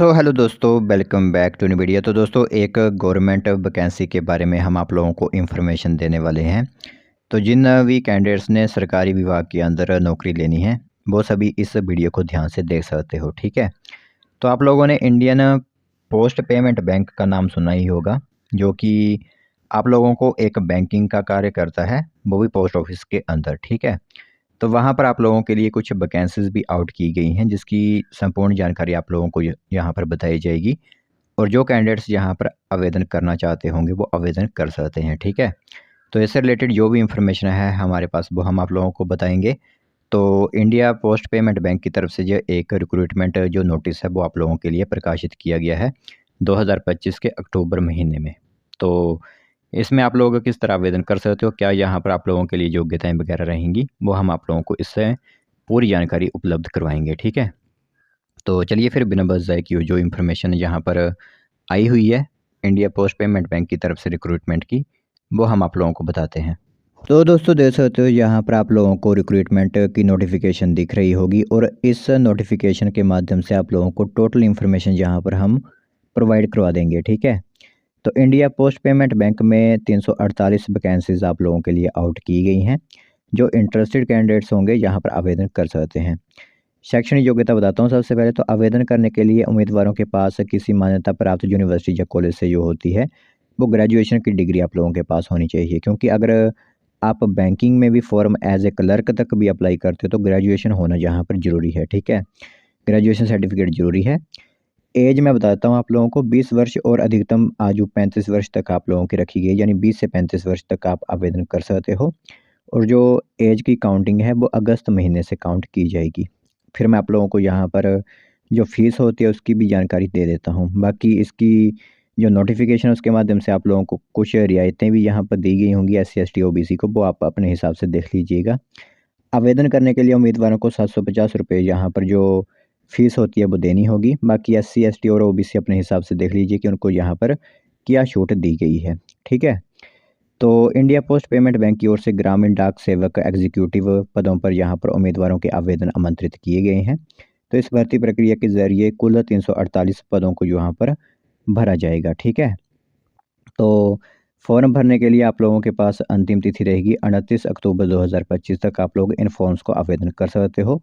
Hello दोस्तों, welcome back to new video. तो दोस्तों, एक गवर्नमेंट वैकेंसी के बारे में हम आप लोगों को इन्फॉर्मेशन देने वाले हैं। तो जिन भी कैंडिडेट्स ने सरकारी विभाग के अंदर नौकरी लेनी है, वो सभी इस वीडियो को ध्यान से देख सकते हो, ठीक है। तो आप लोगों ने इंडियन पोस्ट पेमेंट बैंक का नाम सुना ही होगा, जो कि आप लोगों को एक बैंकिंग का कार्य करता है, वो भी पोस्ट ऑफिस के अंदर, ठीक है। तो वहाँ पर आप लोगों के लिए कुछ वैकेंसीज़ भी आउट की गई हैं, जिसकी संपूर्ण जानकारी आप लोगों को यहाँ पर बताई जाएगी। और जो कैंडिडेट्स यहाँ पर आवेदन करना चाहते होंगे, वो आवेदन कर सकते हैं, ठीक है। तो इससे रिलेटेड जो भी इंफॉर्मेशन है हमारे पास, वो हम आप लोगों को बताएंगे। तो इंडिया पोस्ट पेमेंट बैंक की तरफ से जो एक रिक्रूटमेंट जो नोटिस है, वो आप लोगों के लिए प्रकाशित किया गया है 2025 के अक्टूबर महीने में। तो इसमें आप लोग किस तरह आवेदन कर सकते हो, क्या यहाँ पर आप लोगों के लिए योग्यताएं वगैरह रहेंगी, वो हम आप लोगों को इससे पूरी जानकारी उपलब्ध करवाएंगे, ठीक है। तो चलिए फिर बिना बस जाए कि जो इन्फॉर्मेशन यहाँ पर आई हुई है इंडिया पोस्ट पेमेंट बैंक की तरफ से रिक्रूटमेंट की, वो हम आप लोगों को बताते हैं। तो दोस्तों, देख सकते हो यहाँ पर आप लोगों को रिक्रूटमेंट की नोटिफिकेशन दिख रही होगी, और इस नोटिफिकेशन के माध्यम से आप लोगों को टोटल इन्फॉर्मेशन यहाँ पर हम प्रोवाइड करवा देंगे, ठीक है। तो इंडिया पोस्ट पेमेंट बैंक में 348 वैकेंसीज आप लोगों के लिए आउट की गई हैं। जो इंटरेस्टेड कैंडिडेट्स होंगे यहाँ पर आवेदन कर सकते हैं। शैक्षणिक योग्यता बताता हूँ सबसे पहले। तो आवेदन करने के लिए उम्मीदवारों के पास किसी मान्यता प्राप्त यूनिवर्सिटी या कॉलेज से जो होती है, वो ग्रेजुएशन की डिग्री आप लोगों के पास होनी चाहिए, क्योंकि अगर आप बैंकिंग में भी फॉर्म एज ए क्लर्क तक भी अप्लाई करते हो, तो ग्रेजुएशन होना यहाँ पर ज़रूरी है, ठीक है। ग्रेजुएशन सर्टिफिकेट ज़रूरी है। एज मैं बताता हूँ आप लोगों को, 20 वर्ष और अधिकतम आयु 35 वर्ष तक आप लोगों की रखी गई है, यानी 20 से 35 वर्ष तक आप आवेदन कर सकते हो। और जो एज की काउंटिंग है, वो अगस्त महीने से काउंट की जाएगी। फिर मैं आप लोगों को यहाँ पर जो फ़ीस होती है उसकी भी जानकारी दे देता हूँ। बाकी इसकी जो नोटिफिकेशन है उसके माध्यम से आप लोगों को कुछ रियायतें भी यहाँ पर दी गई होंगी SC ST OBC को, वो आप अपने हिसाब से देख लीजिएगा। आवेदन करने के लिए उम्मीदवारों को 750 रुपये यहाँ पर जो फ़ीस होती है वो देनी होगी। बाकी SC ST और OBC अपने हिसाब से देख लीजिए कि उनको यहाँ पर क्या छूट दी गई है, ठीक है। तो इंडिया पोस्ट पेमेंट बैंक की ओर से ग्रामीण डाक सेवक एग्जीक्यूटिव पदों पर यहाँ पर उम्मीदवारों के आवेदन आमंत्रित किए गए हैं। तो इस भर्ती प्रक्रिया के ज़रिए कुल 348 पदों को यहाँ पर भरा जाएगा, ठीक है। तो फॉर्म भरने के लिए आप लोगों के पास अंतिम तिथि रहेगी 29 अक्टूबर 2025 तक। आप लोग इन फॉर्म्स को आवेदन कर सकते हो।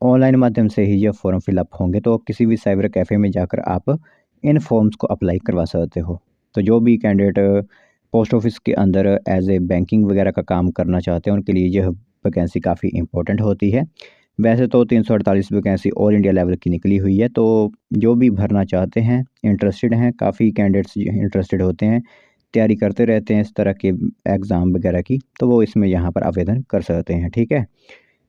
ऑनलाइन माध्यम से ही ये फॉर्म फिलअप होंगे, तो किसी भी साइबर कैफ़े में जाकर आप इन फॉर्म्स को अप्लाई करवा सकते हो। तो जो भी कैंडिडेट पोस्ट ऑफिस के अंदर एज ए बैंकिंग वगैरह का काम करना चाहते हैं, उनके लिए यह वैकेंसी काफ़ी इंपॉर्टेंट होती है। वैसे तो 348 वैकेंसी ऑल इंडिया लेवल की निकली हुई है, तो जो भी भरना चाहते हैं, इंटरेस्टेड हैं, काफ़ी कैंडिडेट्स इंटरेस्टेड होते हैं, तैयारी करते रहते हैं इस तरह के एग्ज़ाम वगैरह की, तो वो इसमें यहाँ पर आवेदन कर सकते हैं, ठीक है।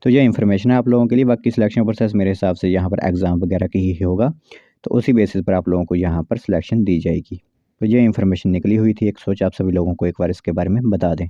तो ये इन्फॉर्मेशन है आप लोगों के लिए। बाकी सिलेक्शन प्रोसेस मेरे हिसाब से यहाँ पर एग्ज़ाम वगैरह की ही होगा, तो उसी बेसिस पर आप लोगों को यहाँ पर सिलेक्शन दी जाएगी। तो ये इन्फॉर्मेशन निकली हुई थी, एक सोच आप सभी लोगों को एक बार इसके बारे में बता दें।